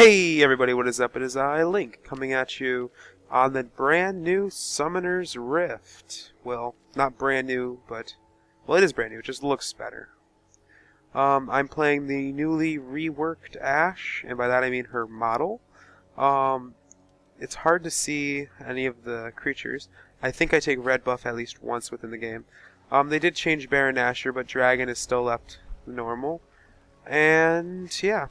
Hey everybody, what is up? It is I, Link, coming at you on the brand new Summoner's Rift. Well, not brand new, but... well, it is brand new, it just looks better. I'm playing the newly reworked Ashe, and by that I mean her model. It's hard to see any of the creatures. I think I take red buff at least once within the game. They did change Baron Nashor, but Dragon is still left normal. And, yeah.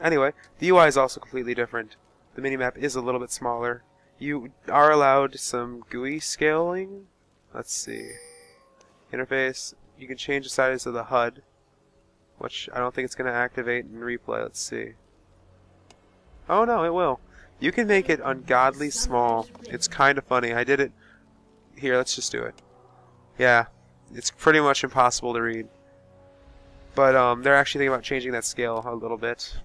Anyway, the UI is also completely different. The minimap is a little bit smaller. You are allowed some GUI scaling. Let's see. Interface. You can change the size of the HUD, which I don't think it's going to activate in replay. Let's see. Oh no, it will. You can make it ungodly small. It's kind of funny. I did it. Here, let's just do it. Yeah, it's pretty much impossible to read. But they're actually thinking about changing that scale a little bit.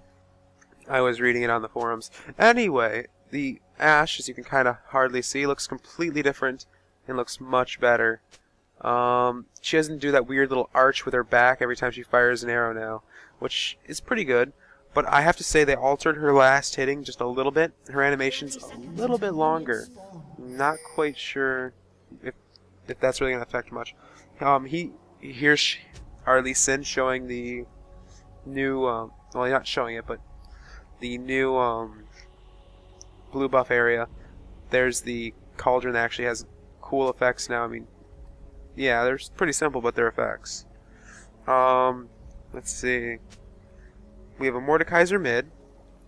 I was reading it on the forums. Anyway, the Ashe, as you can kind of hardly see, looks completely different and looks much better. She doesn't do that weird little arch with her back every time she fires an arrow now, which is pretty good. But I have to say they altered her last hitting just a little bit. Her animation's a little bit longer. Not quite sure if that's really going to affect much. Here's Arlie Sin showing the new, well, not showing it, but the new blue buff area. There's the cauldron that actually has cool effects now. I mean, yeah, they're pretty simple, but they're effects. Let's see. We have a Mordekaiser mid.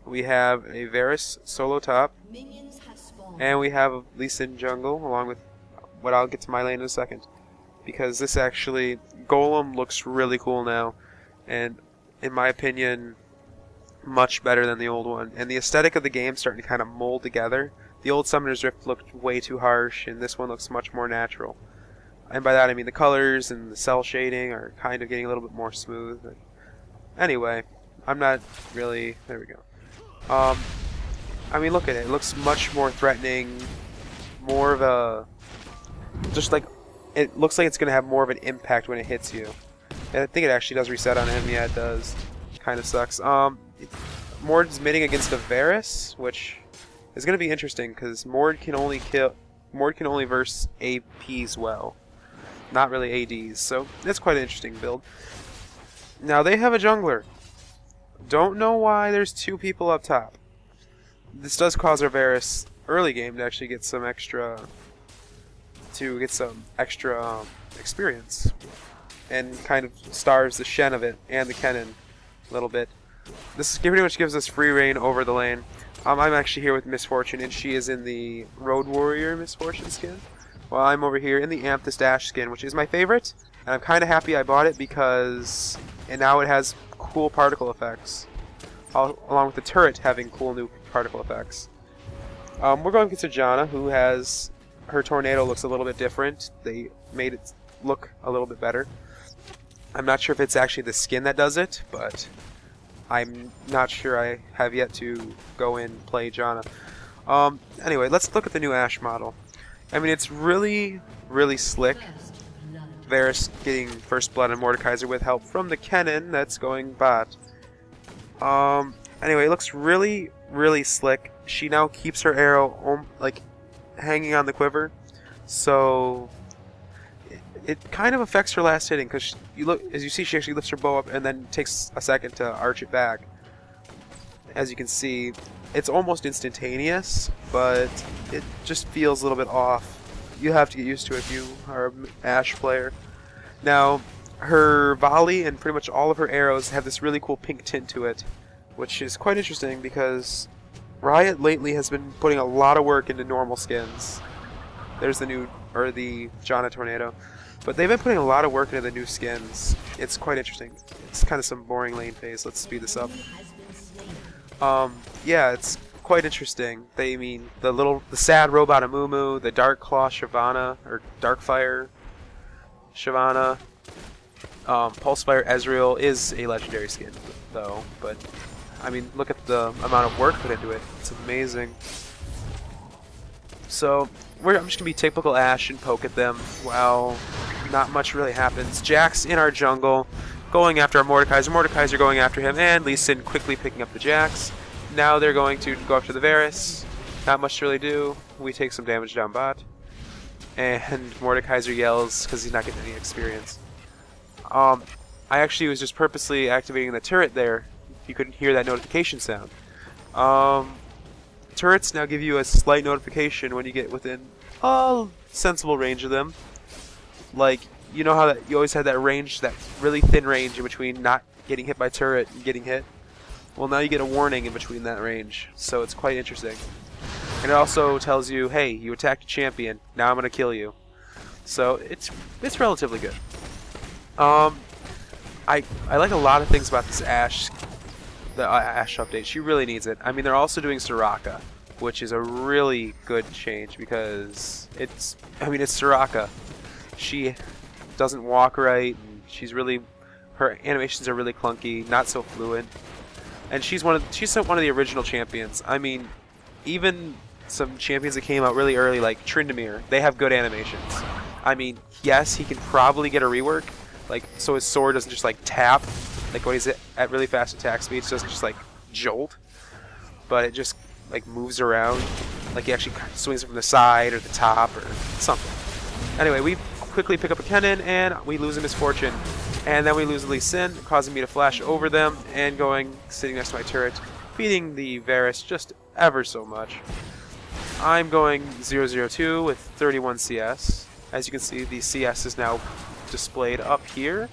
We have a Varus solo top. And we have a Lee Sin jungle, along with what I'll get to my lane in a second. Because this actually, Golem looks really cool now. And in my opinion, much better than the old one. And the aesthetic of the game starting to kind of mold together. The old Summoner's Rift looked way too harsh, and this one looks much more natural. And by that I mean the colors and the cell shading are kind of getting a little bit more smooth. Anyway, I'm not really... there we go. I mean, look at it. It looks much more threatening. More of a... just like... it looks like it's going to have more of an impact when it hits you. And I think it actually does reset on him. Yeah, it does. Kind of sucks. Mord's midding against a Varus, which is going to be interesting because Mord can only verse APs well, not really ADs. So that's quite an interesting build. Now they have a jungler. Don't know why there's two people up top. This does cause our Varus early game to actually get some extra experience, and kind of stars the Shen of it and the Kennen a little bit. This pretty much gives us free reign over the lane. I'm actually here with Misfortune, and she is in the Road Warrior Misfortune skin, while I'm over here in the Amethyst Ashe skin, which is my favorite, and I'm kind of happy I bought it because now it has cool particle effects, along with the turret having cool new particle effects. We're going against Janna, who has... her tornado looks a little bit different. They made it look a little bit better. I'm not sure if it's actually the skin that does it, but I'm not sure. I have yet to go in and play Janna. Anyway, let's look at the new Ashe model. I mean, it's really, really slick. Varus getting first blood on Mordekaiser with help from the Kennen that's going bot. Anyway, it looks really, really slick. She now keeps her arrow like hanging on the quiver, so it kind of affects her last hitting because as you see, she actually lifts her bow up and then takes a second to arch it back. As you can see, it's almost instantaneous, but it just feels a little bit off. You have to get used to it if you are an Ashe player. Now, her volley and pretty much all of her arrows have this really cool pink tint to it, which is quite interesting because Riot lately has been putting a lot of work into normal skins. There's the Janna Tornado. But they've been putting a lot of work into the new skins. It's quite interesting. It's kind of some boring lane phase. Let's speed this up. Yeah, it's quite interesting. They mean the sad robot Amumu, the Dark Claw Shyvana, or Darkfire Shyvana. Pulsefire Ezreal is a legendary skin, though, but I mean, look at the amount of work put into it. It's amazing. So, I'm just going to be typical Ashe and poke at them while not much really happens. Jax in our jungle, going after our Mordekaiser. Mordekaiser going after him, and Lee Sin quickly picking up the Jax. now they're going to go after the Varus. Not much to really do. We take some damage down bot. And Mordekaiser yells because he's not getting any experience. I actually was just purposely activating the turret there. You couldn't hear that notification sound. Turrets now give you a slight notification when you get within a sensible range of them. Like, you know how that you always had that range, that really thin range in between not getting hit by turret and getting hit? Well, now you get a warning in between that range, so it's quite interesting. And it also tells you, hey, you attacked a champion, now I'm going to kill you. So it's relatively good. I like a lot of things about this Ashe, the Ashe update. She really needs it. I mean, they're also doing Soraka, which is a really good change because it's Soraka. She doesn't walk right, and her animations are really clunky, not so fluid. And she's one of the original champions. I mean, even some champions that came out really early, like Tryndamere, they have good animations. I mean, yes, he can probably get a rework, like so his sword doesn't just like tap, like when he's at really fast attack speeds, doesn't just like jolt, but it just like moves around, like he actually swings it from the side or the top or something. Anyway, we quickly pick up a Kennen and we lose a Misfortune, and then we lose Lee Sin, causing me to flash over them and sitting next to my turret, feeding the Varus just ever so much. I'm going 002 with 31 CS. As you can see, the CS is now displayed up here,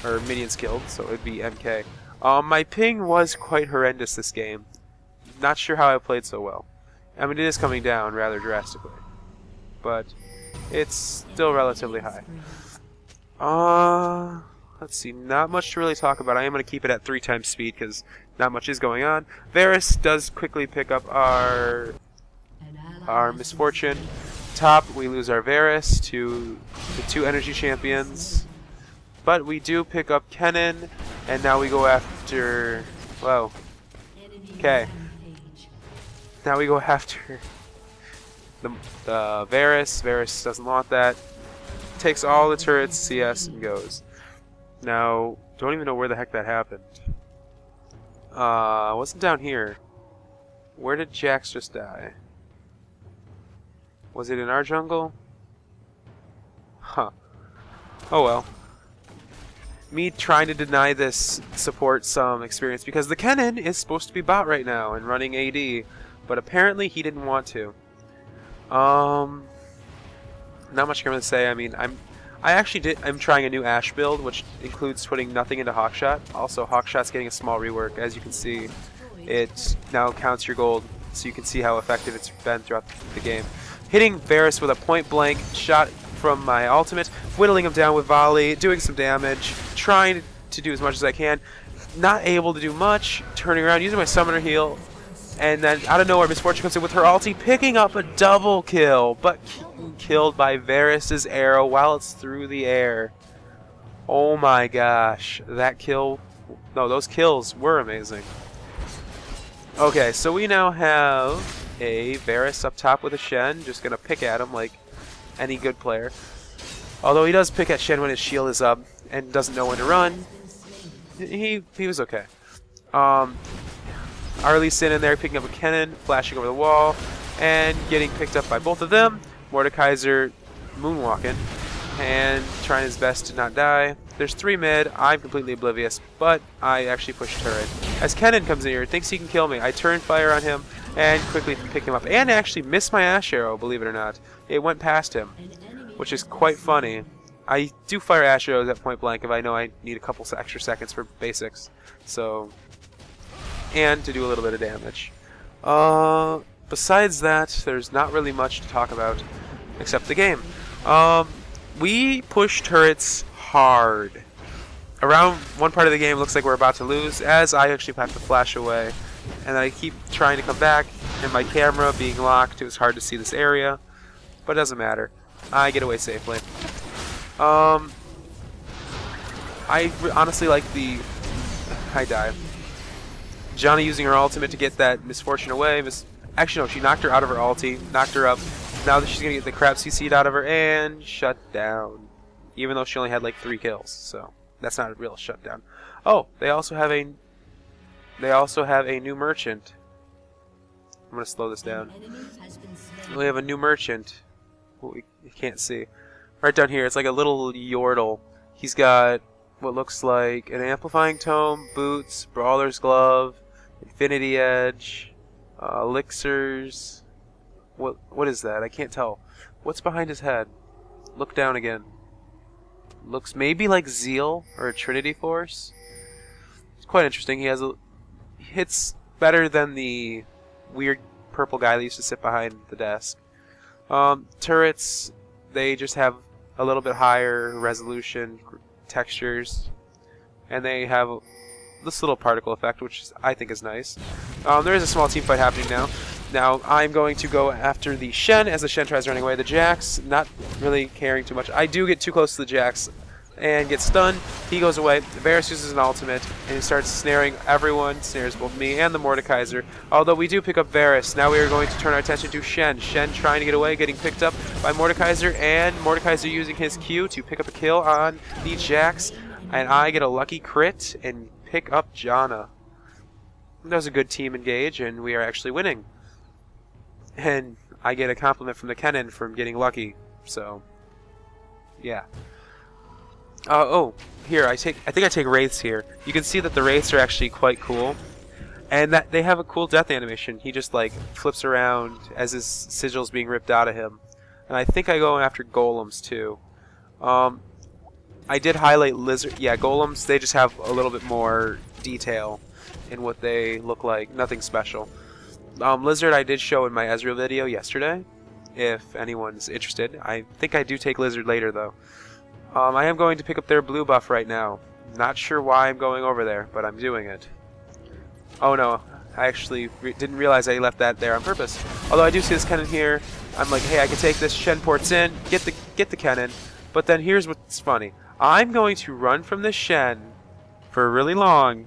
or minions killed, so it would be MK. My ping was quite horrendous this game. Not sure how I played so well. I mean, it is coming down rather drastically, but it's still relatively high. Let's see, not much to really talk about. I am going to keep it at 3 times speed because not much is going on. Varus does quickly pick up our Misfortune. Top, we lose our Varus to the 2 energy champions. But we do pick up Kennen, and now we go after... Whoa. Okay. Now we go after the Varus. Varus doesn't want that. Takes all the turrets, CS, and goes. Now, don't even know where the heck that happened. Wasn't down here. Where did Jax just die? Was it in our jungle? Huh. Oh well. Me trying to deny this support some experience because the Kennen is supposed to be bot right now and running AD, but apparently he didn't want to. Not much I'm gonna say. I mean, I'm trying a new Ashe build, which includes putting nothing into Hawkshot. Also, Hawkshot's getting a small rework. As you can see, it now counts your gold, so you can see how effective it's been throughout the game. Hitting Varus with a point-blank shot from my ultimate, whittling him down with volley, doing some damage, trying to do as much as I can. Not able to do much, turning around, using my summoner heal, and then out of nowhere Misfortune comes in with her ulti, picking up a double kill, but killed by Varus's arrow while it's through the air. Oh my gosh, that kill... No, those kills were amazing. Okay, so we now have a Varus up top with a Shen, just gonna pick at him like any good player. Although he does pick at Shen when his shield is up and doesn't know when to run. He was okay. Lee Sin in there picking up a Kennen, flashing over the wall, and getting picked up by both of them. Mordekaiser moonwalking and trying his best to not die. There's 3 mid. I'm completely oblivious, but I actually push turret. As Kennen comes in here, thinks he can kill me. I turn fire on him and quickly pick him up, and actually miss my Ashe arrow, believe it or not. It went past him, which is quite funny. I do fire Ashe arrows at point blank if I know I need a couple extra seconds for basics, so, and to do a little bit of damage. Besides that, there's not really much to talk about except the game. We push turrets hard. Around one part of the game, looks like we're about to lose, as I actually have to flash away. And I keep trying to come back, and my camera being locked, it was hard to see this area. But it doesn't matter. I get away safely. I honestly like the... I die. Johnny using her ultimate to get that Misfortune away. Actually, no, she knocked her out of her ulti, knocked her up. Now that she's going to get the crap CC'd out of her, and shut down. Even though she only had like 3 kills, so that's not a real shutdown. Oh, they also have a new merchant. I'm going to slow this down. We have a new merchant. We can't see. Right down here, it's like a little yordle. He's got what looks like an amplifying tome, boots, brawler's glove, infinity edge, elixirs. What is that? I can't tell. What's behind his head? Look down again. Looks maybe like Zeal or a Trinity Force. It's quite interesting. He hits better than the weird purple guy that used to sit behind the desk. Turrets, they just have a little bit higher resolution textures, and they have this little particle effect, which I think is nice. There is a small team fight happening now. Now I'm going to go after the Shen as the Shen tries running away. The Jax, not really caring too much. I do get too close to the Jax and get stunned. He goes away. Varus uses an ultimate and he starts snaring everyone. Snares both me and the Mordekaiser. Although we do pick up Varus. Now we are going to turn our attention to Shen. Shen trying to get away, getting picked up by Mordekaiser, and Mordekaiser using his Q to pick up a kill on the Jax. And I get a lucky crit and pick up Janna. That was a good team engage, and we are actually winning. And I get a compliment from the Kennen from getting lucky. So, yeah. Oh, here I think I take Wraiths here. You can see that the Wraiths are actually quite cool, and that they have a cool death animation. He just like flips around as his sigil's being ripped out of him. And I think I go after Golems too. I did highlight Lizard. Yeah, Golems, they just have a little bit more detail in what they look like. Nothing special. Lizard I did show in my Ezreal video yesterday, if anyone's interested. I think I do take Lizard later though. I am going to pick up their blue buff right now. Not sure why I'm going over there, but I'm doing it. Oh no, I actually didn't realize I left that there on purpose. Although I do see this Kennen here, I'm like, hey, I can take this. Shen ports in, get the Kennen. But then here's what's funny. I'm going to run from this Shen for really long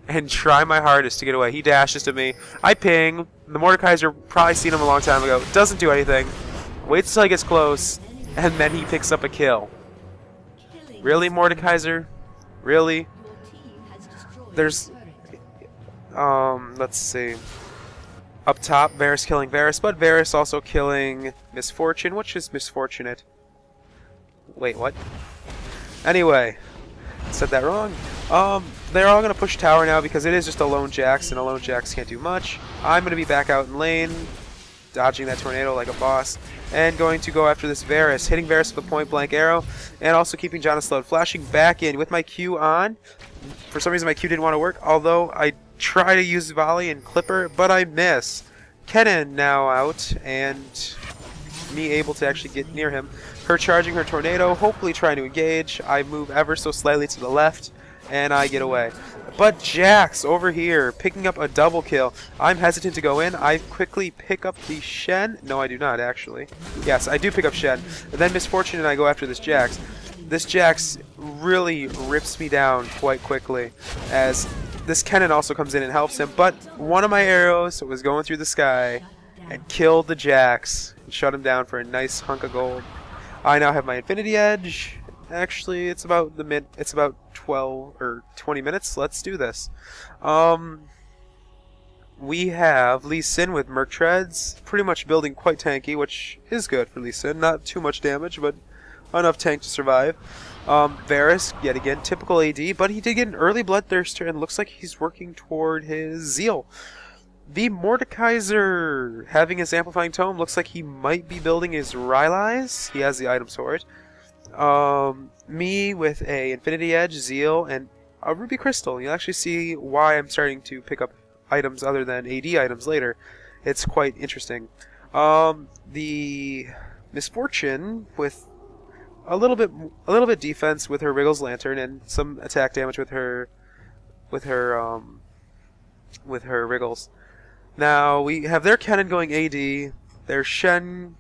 and try my hardest to get away. He dashes to me. I ping. The Mordekaiser, probably seen him a long time ago. Doesn't do anything. Waits until he gets close, and then he picks up a kill. Really, Mordekaiser? Really? There's... let's see. Up top, Varus killing Varus, but Varus also killing Misfortune, which is misfortunate. Wait, what? Anyway, said that wrong. They're all going to push tower now because it is just a lone Jax, and a lone Jax can't do much. I'm going to be back out in lane, dodging that tornado like a boss, and going to go after this Varus, hitting Varus with a point-blank arrow, and also keeping Janna slowed, flashing back in with my Q on. For some reason my Q didn't want to work, although I try to use volley and clipper, but I miss. Kennen now out, and me able to actually get near him. Her charging her tornado, hopefully trying to engage. I move ever so slightly to the left, and I get away. But Jax over here, picking up a double kill. I'm hesitant to go in. I quickly pick up the Shen. No, I do not, actually. Yes, I do pick up Shen. And then Misfortune and I go after this Jax. This Jax really rips me down quite quickly, as this Kennen also comes in and helps him. But one of my arrows was going through the sky and killed the Jax and shut him down for a nice hunk of gold. I now have my Infinity Edge. Actually, it's about 12 or 20 minutes. Let's do this. We have Lee Sin with Merc Treads, pretty much building quite tanky, which is good for Lee Sin. Not too much damage, but enough tank to survive. Varus, yet again, typical AD, but he did get an early Bloodthirster, and looks like he's working toward his Zeal. The Mordekaiser, having his Amplifying Tome, looks like he might be building his Rylai's. He has the items for it. Me with a Infinity Edge, Zeal, and a Ruby Crystal. You'll actually see why I'm starting to pick up items other than AD items later. It's quite interesting. The Misfortune with a little bit defense with her Wriggles Lantern and some attack damage with her Wriggles. Now we have their Kennen going AD. Their Shen,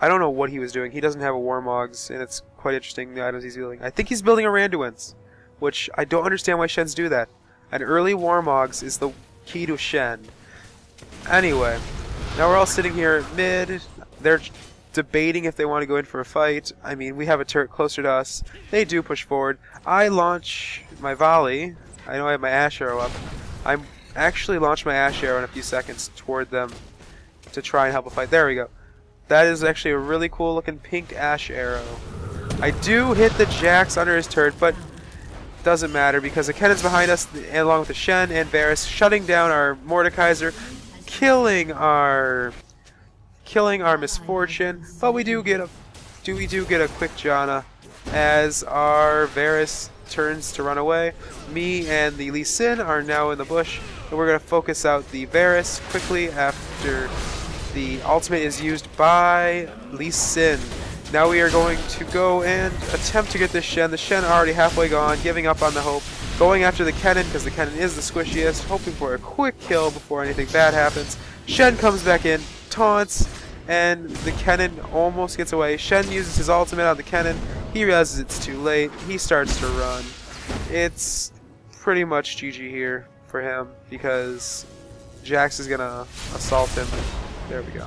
I don't know what he was doing. He doesn't have a Warmogs, and it's quite interesting the items he's building. I think he's building a Randuin's, which I don't understand why Shens do that. An early Warmogs is the key to Shen. Anyway, now we're all sitting here mid. They're debating if they want to go in for a fight. I mean, we have a turret closer to us. They do push forward. I launch my volley. I know I have my Ashe Arrow up. I'm actually launch my Ashe Arrow in a few seconds toward them to try and help a fight. There we go. That is actually a really cool looking pink Ashe arrow. I do hit the Jax under his turret, but doesn't matter because the Kennen's behind us, along with the Shen and Varus, shutting down our Mordekaiser, killing our Misfortune. But we do get a quick Janna as our Varus turns to run away. Me and the Lee Sin are now in the bush, and we're going to focus out the Varus quickly after the ultimate is used by Lee Sin. Now we are going to go and attempt to get this Shen. The Shen already halfway gone, giving up on the hope. Going after the Kennen because the Kennen is the squishiest, hoping for a quick kill before anything bad happens. Shen comes back in, taunts, and the Kennen almost gets away. Shen uses his ultimate on the Kennen. He realizes it's too late. He starts to run. It's pretty much GG here for him because Jax is going to assault him. There we go.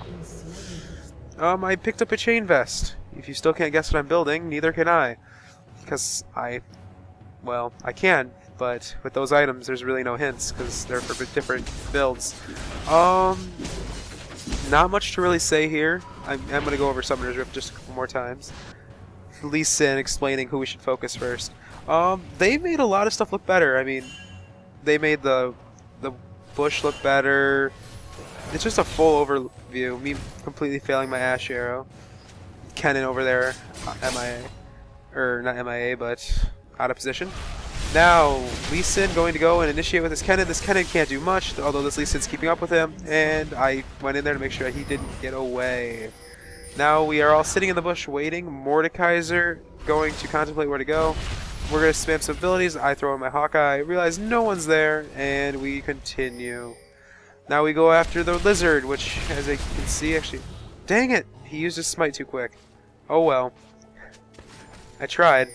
I picked up a chain vest. If you still can't guess what I'm building, neither can I. Because well, I can, but with those items there's really no hints because they're for different builds. Not much to really say here. I'm going to go over Summoner's Rift just a couple more times. Lee Sin explaining who we should focus first. They made a lot of stuff look better. I mean, they made the bush look better. It's just a full overview. Me completely failing my Ashe arrow. Kennen over there, MIA. Or not MIA, but out of position. Now, Lee Sin going to go and initiate with his Kennen. This Kennen can't do much, although this Lee Sin's keeping up with him. And I went in there to make sure he didn't get away. Now we are all sitting in the bush waiting. Mordekaiser going to contemplate where to go. We're going to spam some abilities. I throw in my Hawkeye. Realize no one's there, and we continue. Now we go after the Lizard, which, as I can see, actually... Dang it! He used his smite too quick. Oh well. I tried.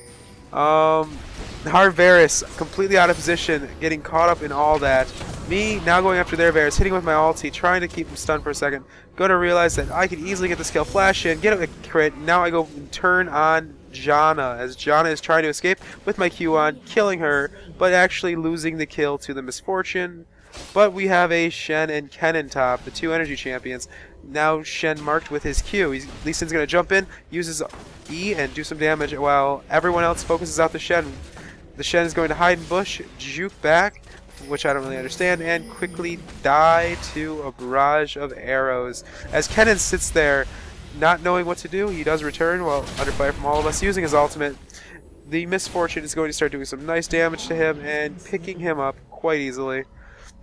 Varus, completely out of position, getting caught up in all that. Me, now going after their Varus, hitting with my ulti, trying to keep him stunned for a second. Gonna realize that I can easily get this kill, flash in, get a crit. Now I go and turn on Janna, as Janna is trying to escape with my Q on, killing her, but actually losing the kill to the Misfortune. But we have a Shen and Kennen top, the two energy champions. Now Shen marked with his Q. Lee Sin's going to jump in, uses E, and do some damage while everyone else focuses out the Shen. The Shen is going to hide in bush, juke back, which I don't really understand, and quickly die to a barrage of arrows. As Kennen sits there, not knowing what to do, he does return while under fire from all of us, using his ultimate. The Misfortune is going to start doing some nice damage to him and picking him up quite easily.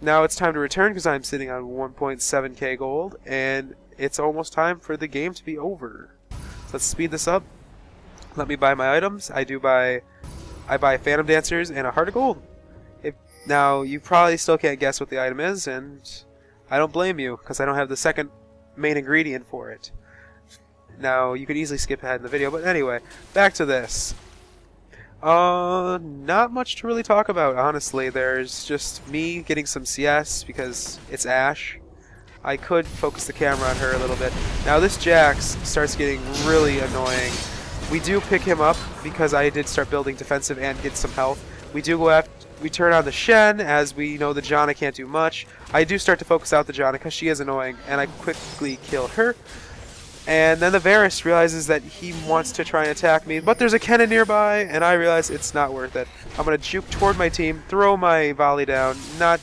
Now it's time to return because I'm sitting on 1.7k gold, and it's almost time for the game to be over. So let's speed this up. Let me buy my items. I buy Phantom Dancers and a Heart of Gold. Now, you probably still can't guess what the item is, and I don't blame you because I don't have the second main ingredient for it. Now, you could easily skip ahead in the video, but anyway, back to this. Not much to really talk about, honestly. There's just me getting some CS because it's Ashe. I could focus the camera on her a little bit. Now this Jax starts getting really annoying. We do pick him up because I did start building defensive and get some health. We do go after, we turn on the Shen as we know the Janna can't do much. I do start to focus out the Janna because she is annoying, and I quickly kill her. And then the Varus realizes that he wants to try and attack me, but there's a Kennen nearby, and I realize it's not worth it. I'm going to juke toward my team, throw my volley down, not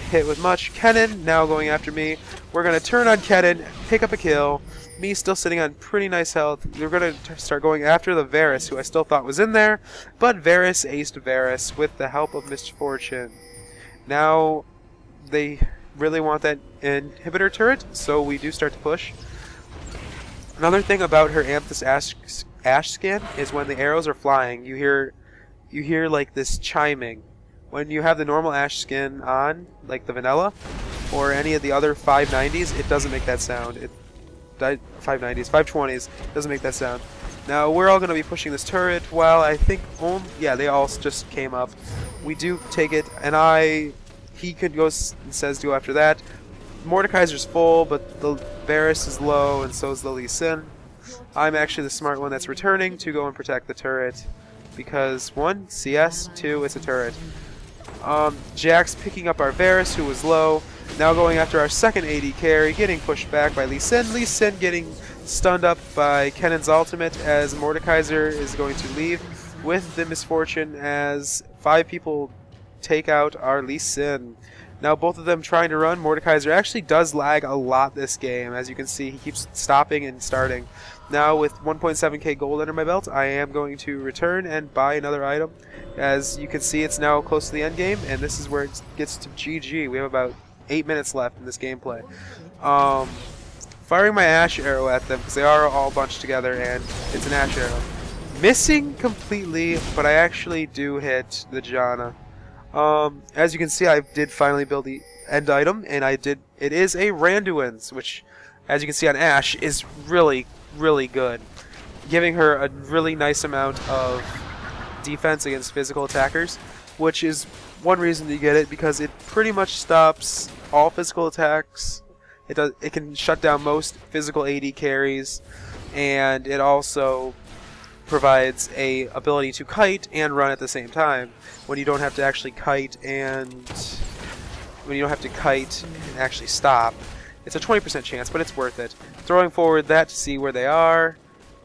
hit with much. Kennen now going after me. We're going to turn on Kennen, pick up a kill. Me still sitting on pretty nice health. We're going to start going after the Varus, who I still thought was in there, but Varus aced Varus with the help of Misfortune. Now, they really want that inhibitor turret, so we do start to push. Another thing about her Amethyst Ashe skin is when the arrows are flying, you hear like this chiming. When you have the normal Ashe skin on, like the vanilla, or any of the other 590s, it doesn't make that sound. 590s, 520s, doesn't make that sound. Now we're all going to be pushing this turret while I think, yeah, they all just came up. We do take it, and he could go and says go after that. Mordekaiser's full, but the Varus is low, and so is the Lee Sin. I'm actually the smart one that's returning to go and protect the turret, because 1, CS, 2, it's a turret. Jax picking up our Varus, who was low. Now going after our second AD carry, getting pushed back by Lee Sin. Lee Sin getting stunned up by Kennen's ultimate as Mordekaiser is going to leave with the misfortune as 5 people take out our Lee Sin. Now both of them trying to run. Mordekaiser actually does lag a lot this game. As you can see, he keeps stopping and starting. Now with 1.7k gold under my belt, I am going to return and buy another item. As you can see, it's now close to the end game, and this is where it gets to GG. We have about 8 minutes left in this gameplay. Firing my Ashe arrow at them because they are all bunched together, and it's an Ashe arrow. Missing completely, but I actually do hit the Janna. As you can see, I did finally build the end item, and it is a Randuin's, which, as you can see on Ashe, is really, really good. Giving her a really nice amount of defense against physical attackers, which is one reason to get it, because it pretty much stops all physical attacks. It can shut down most physical AD carries, and it also provides a ability to kite and run at the same time when you don't have to actually kite and actually stop. It's a 20% chance, but it's worth it. Throwing forward that to see where they are,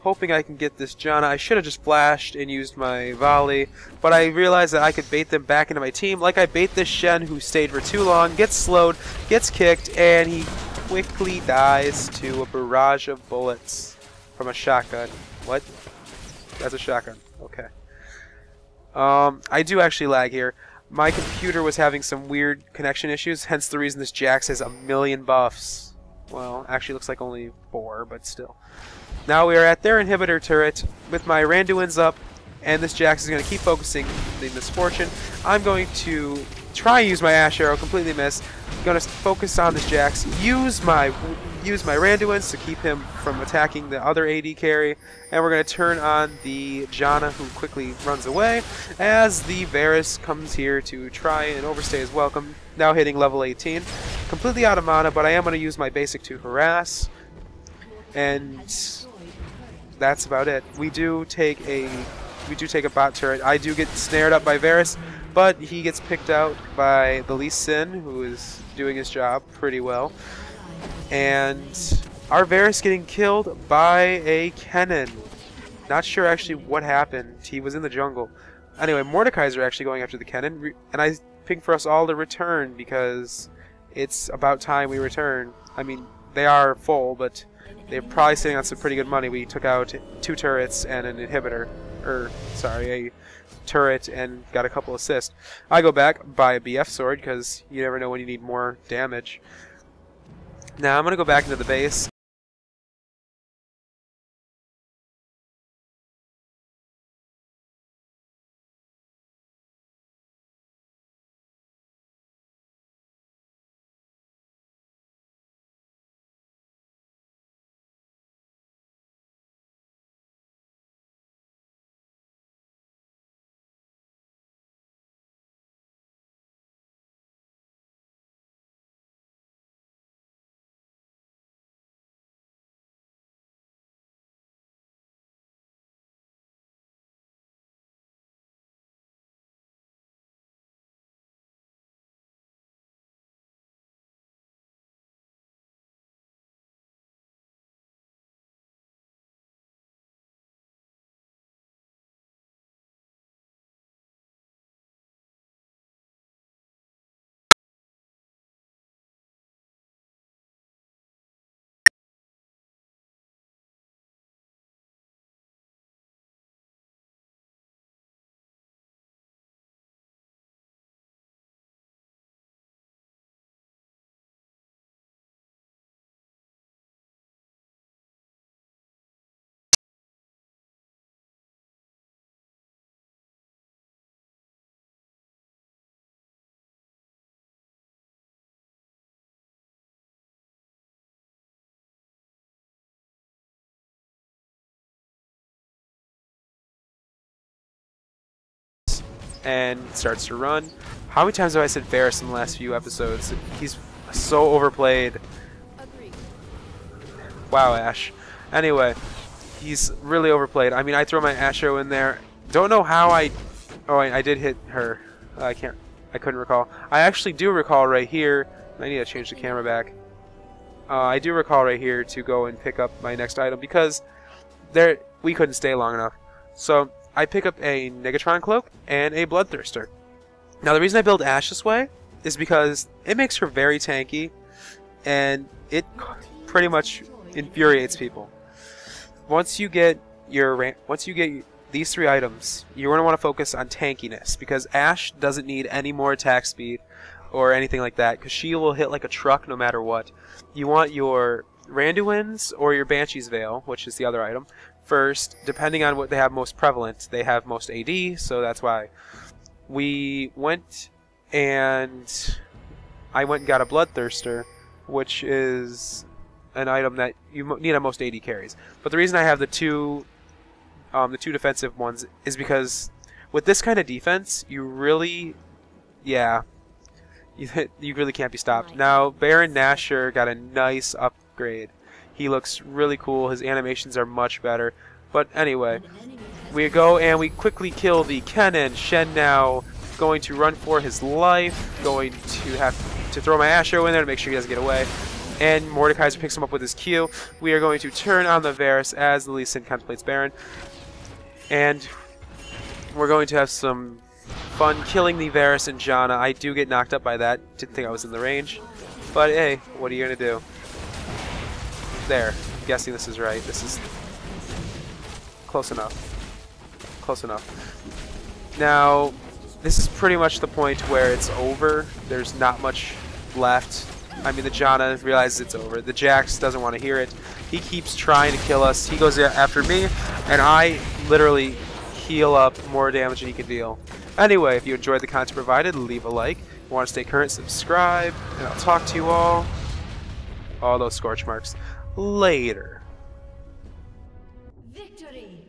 hoping I can get this Janna. I should have just flashed and used my volley, but I realized that I could bait them back into my team, like I bait this Shen who stayed for too long, gets slowed, gets kicked, and he quickly dies to a barrage of bullets from a shotgun. What? That's a shotgun. Okay. I do actually lag here. My computer was having some weird connection issues, hence the reason this Jax has 1,000,000 buffs. Well, actually looks like only 4, but still. Now we are at their inhibitor turret with my Randuin's up, and this Jax is going to keep focusing the misfortune. I'm going to try and use my Ashe arrow, completely miss. I'm going to focus on this Jax, use my Randuin's to keep him from attacking the other AD carry, and we're going to turn on the Janna, who quickly runs away, as the Varus comes here to try and overstay his welcome, now hitting level 18. Completely out of mana, but I am going to use my basic to harass, and that's about it. We do take a bot turret. I do get snared up by Varus, but he gets picked out by the Lee Sin, who is doing his job pretty well. And our Varus getting killed by a Kennen. Not sure actually what happened. He was in the jungle. Anyway, Mordekaiser actually going after the Kennen, and I think for us all to return because it's about time we return. I mean, they are full, but they're probably sitting on some pretty good money. We took out 2 turrets and an inhibitor. A turret and got a couple assists. I go back, buy a BF sword, because you never know when you need more damage. Now I'm going to go back into the base. And starts to run. How many times have I said Varus in the last few episodes? He's so overplayed. Wow, Ashe. Anyway, he's really overplayed. I mean, I throw my Ashe arrow in there. Don't know how I... Oh, I did hit her. I couldn't recall. I actually do recall right here I need to change the camera back. I do recall right here to go and pick up my next item because we couldn't stay long enough. So I pick up a Negatron Cloak and a Bloodthirster. Now the reason I build Ashe this way is because it makes her very tanky, and it pretty much infuriates people. Once you get these 3 items, you're going to want to focus on tankiness, because Ashe doesn't need any more attack speed or anything like that, because she will hit like a truck no matter what. You want your Randuin's or your Banshee's Veil, which is the other item, first, depending on what they have most prevalent. They have most AD, so that's why we went and I went and got a Bloodthirster, which is an item that you need on most AD carries. But the reason I have the two defensive ones is because with this kind of defense, you really, you really can't be stopped. Now, Baron Nashor got a nice upgrade. He looks really cool. His animations are much better. But anyway, we go and we quickly kill the Kennen. Shen now going to run for his life. Going to have to throw my Asho in there to make sure he doesn't get away. And Mordekaiser picks him up with his Q. We are going to turn on the Varus as the Lee Sin contemplates Baron. And we're going to have some fun killing the Varus and Janna. I do get knocked up by that. Didn't think I was in the range. But hey, what are you going to do? There. I'm guessing this is right. This is close enough. Close enough. Now, this is pretty much the point where it's over. There's not much left. I mean, the Janna realizes it's over. The Jax doesn't want to hear it. He keeps trying to kill us. He goes after me, and I literally heal up more damage than he can deal. Anyway, if you enjoyed the content provided, leave a like. If you want to stay current, subscribe, and I'll talk to you all those scorch marks later. Victory!